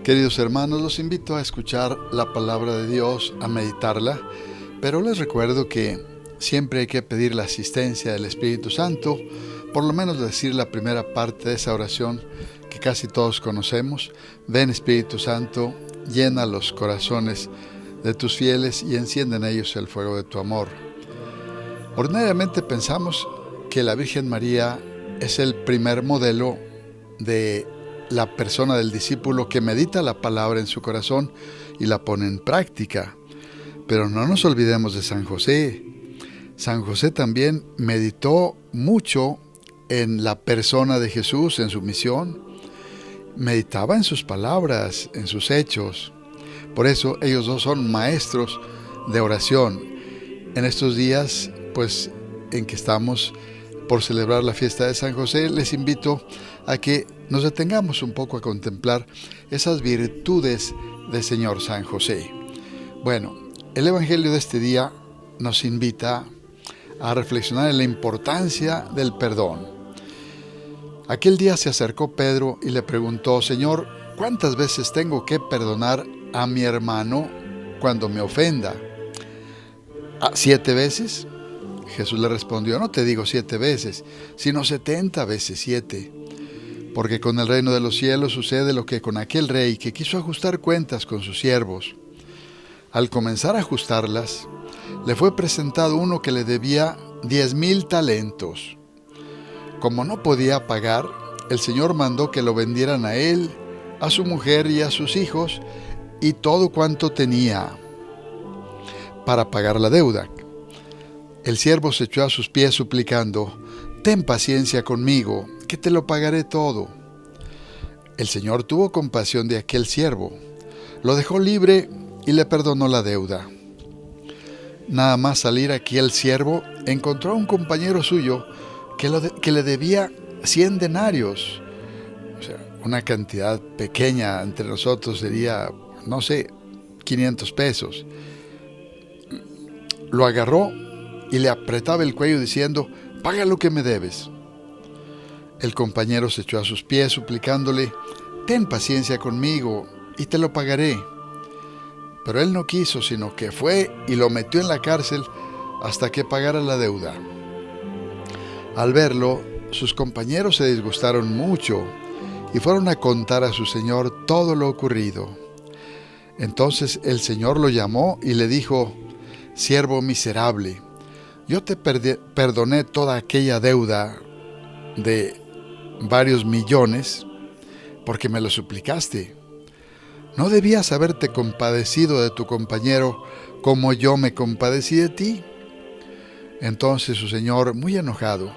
Queridos hermanos, los invito a escuchar la palabra de Dios, a meditarla, pero les recuerdo que siempre hay que pedir la asistencia del Espíritu Santo, por lo menos decir la primera parte de esa oración que casi todos conocemos. Ven Espíritu Santo, llena los corazones de tus fieles y enciende en ellos el fuego de tu amor. Ordinariamente pensamos que la Virgen María es el primer modelo de la persona del discípulo que medita la palabra en su corazón y la pone en práctica. Pero no nos olvidemos de San José. San José también meditó mucho en la persona de Jesús, en su misión. Meditaba en sus palabras, en sus hechos. Por eso ellos dos son maestros de oración. En estos días, pues, en que estamos por celebrar la fiesta de San José, les invito a que nos detengamos un poco a contemplar esas virtudes del Señor San José. Bueno, el Evangelio de este día nos invita a reflexionar en la importancia del perdón. Aquel día se acercó Pedro y le preguntó: Señor, ¿cuántas veces tengo que perdonar a mi hermano cuando me ofenda? ¿7 veces? Jesús le respondió: no te digo 7 veces, sino 70 veces 7. Porque con el reino de los cielos sucede lo que con aquel rey que quiso ajustar cuentas con sus siervos. Al comenzar a ajustarlas, le fue presentado uno que le debía 10,000 talentos. Como no podía pagar, el Señor mandó que lo vendieran a él, a su mujer y a sus hijos, y todo cuanto tenía, para pagar la deuda. El siervo se echó a sus pies suplicando: ten paciencia conmigo, que te lo pagaré todo. El Señor tuvo compasión de aquel siervo, lo dejó libre y le perdonó la deuda. Nada más salir aquel siervo, encontró a un compañero suyo que le debía 100 denarios. O sea, una cantidad pequeña entre nosotros sería, no sé, 500 pesos. Lo agarró y le apretaba el cuello diciendo: paga lo que me debes. El compañero se echó a sus pies suplicándole: ten paciencia conmigo y te lo pagaré. Pero él no quiso, sino que fue y lo metió en la cárcel hasta que pagara la deuda. Al verlo, sus compañeros se disgustaron mucho y fueron a contar a su señor todo lo ocurrido. Entonces el Señor lo llamó y le dijo: siervo miserable, yo te perdoné toda aquella deuda de varios millones porque me lo suplicaste. ¿No debías haberte compadecido de tu compañero como yo me compadecí de ti? Entonces su señor, muy enojado,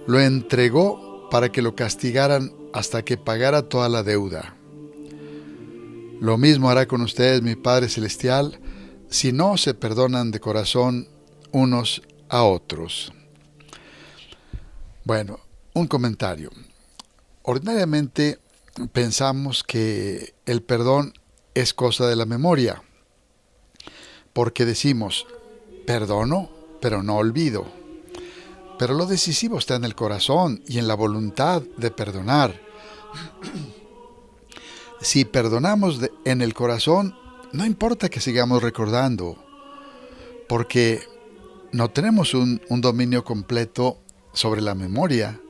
lo entregó para que lo castigaran hasta que pagara toda la deuda. Lo mismo hará con ustedes mi Padre Celestial si no se perdonan de corazón unos a otros. Bueno, un comentario. Ordinariamente pensamos que el perdón es cosa de la memoria, porque decimos: perdono, pero no olvido. Pero lo decisivo está en el corazón y en la voluntad de perdonar. Si perdonamos en el corazón, no importa que sigamos recordando, porque no tenemos un dominio completo sobre la memoria.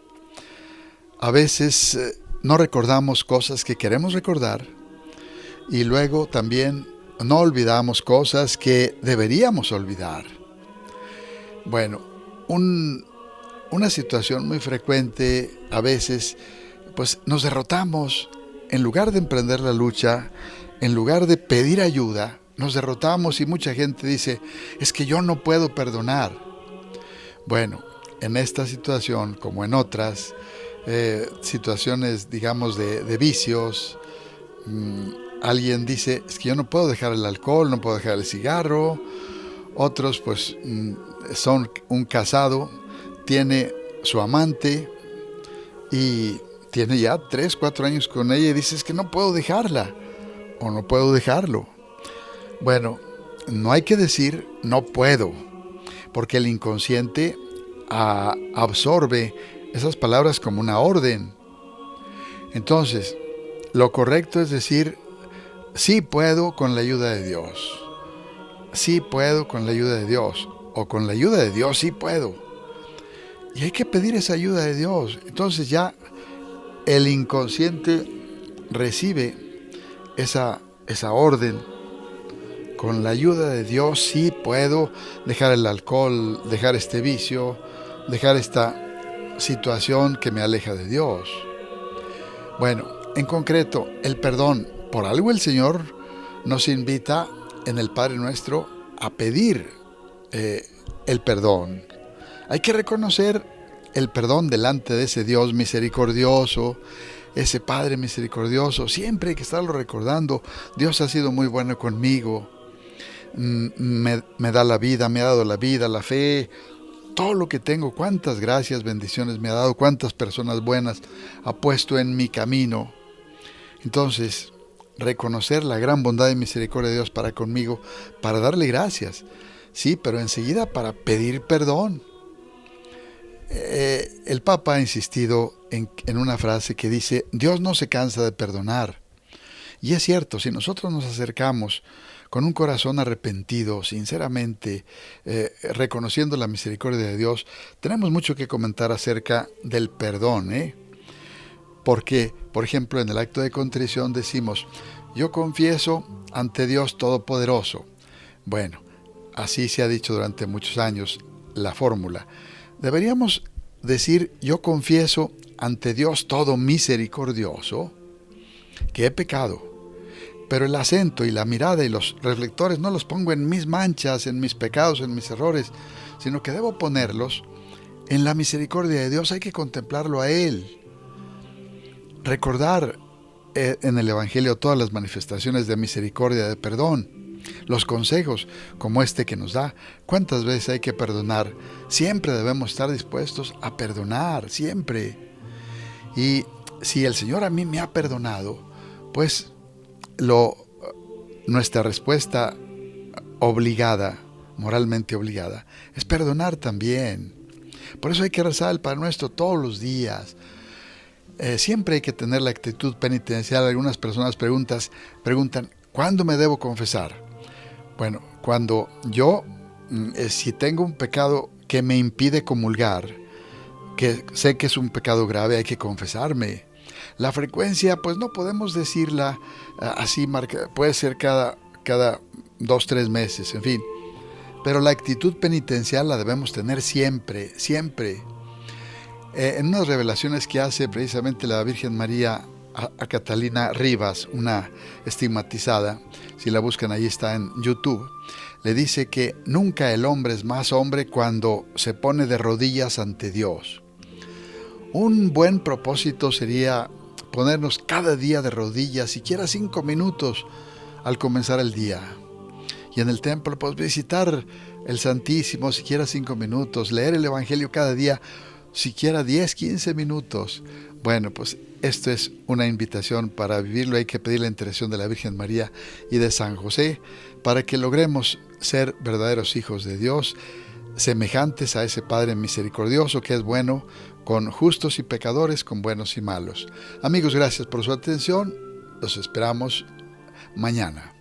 A veces no recordamos cosas que queremos recordar y luego también no olvidamos cosas que deberíamos olvidar. Bueno, una situación muy frecuente a veces, pues nos derrotamos. En lugar de emprender la lucha, en lugar de pedir ayuda, nos derrotamos y mucha gente dice: es que yo no puedo perdonar. Bueno, en esta situación, como en otras situaciones, digamos, de vicios, alguien dice: es que yo no puedo dejar el alcohol, no puedo dejar el cigarro. Otros, pues, son un casado, tiene su amante y tiene ya 3, 4 años con ella y dice: es que no puedo dejarla o no puedo dejarlo. Bueno, no hay que decir no puedo, porque el inconsciente absorbe esas palabras como una orden. Entonces, lo correcto es decir: sí puedo con la ayuda de Dios. Sí puedo con la ayuda de Dios. O con la ayuda de Dios sí puedo. Y hay que pedir esa ayuda de Dios. Entonces ya el inconsciente recibe esa orden. Con la ayuda de Dios sí puedo dejar el alcohol, dejar este vicio, dejar esta situación que me aleja de Dios. Bueno, en concreto, el perdón. Por algo el Señor nos invita en el Padre Nuestro a pedir el perdón. Hay que reconocer el perdón delante de ese Dios misericordioso, ese Padre misericordioso. Siempre hay que estarlo recordando. Dios ha sido muy bueno conmigo. Me da la vida, me ha dado la vida, la fe, todo lo que tengo. Cuántas gracias, bendiciones me ha dado, cuántas personas buenas ha puesto en mi camino. Entonces, reconocer la gran bondad y misericordia de Dios para conmigo, para darle gracias. Sí, pero enseguida para pedir perdón. El Papa ha insistido en una frase que dice: Dios no se cansa de perdonar. Y es cierto, si nosotros nos acercamos con un corazón arrepentido, sinceramente, reconociendo la misericordia de Dios, tenemos mucho que comentar acerca del perdón, Porque, por ejemplo, en el acto de contrición decimos: yo confieso ante Dios Todopoderoso. Bueno, así se ha dicho durante muchos años la fórmula. Deberíamos decir: yo confieso ante Dios Todo Misericordioso que he pecado. Pero el acento y la mirada y los reflectores no los pongo en mis manchas, en mis pecados, en mis errores, sino que debo ponerlos en la misericordia de Dios. Hay que contemplarlo a Él. Recordar en el Evangelio todas las manifestaciones de misericordia, de perdón, los consejos como este que nos da. ¿Cuántas veces hay que perdonar? Siempre debemos estar dispuestos a perdonar, siempre. Y si el Señor a mí me ha perdonado, pues nuestra respuesta obligada, moralmente obligada, es perdonar también. Por eso hay que rezar el Padre Nuestro todos los días. Siempre hay que tener la actitud penitencial. Algunas personas preguntan: ¿cuándo me debo confesar? Bueno, cuando yo, si tengo un pecado que me impide comulgar, que sé que es un pecado grave, hay que confesarme. La frecuencia, pues no podemos decirla así, puede ser cada 2-3 meses, en fin. Pero la actitud penitencial la debemos tener siempre, siempre. En unas revelaciones que hace precisamente la Virgen María a Catalina Rivas, una estigmatizada, si la buscan ahí está en YouTube, le dice que nunca el hombre es más hombre cuando se pone de rodillas ante Dios. Un buen propósito sería ponernos cada día de rodillas, siquiera 5 minutos al comenzar el día. Y en el templo, pues visitar el Santísimo, siquiera 5 minutos, leer el Evangelio cada día, siquiera 10-15 minutos. Bueno, pues esto es una invitación para vivirlo. Hay que pedir la intercesión de la Virgen María y de San José para que logremos ser verdaderos hijos de Dios, semejantes a ese Padre misericordioso que es bueno con justos y pecadores, con buenos y malos. Amigos, gracias por su atención. Los esperamos mañana.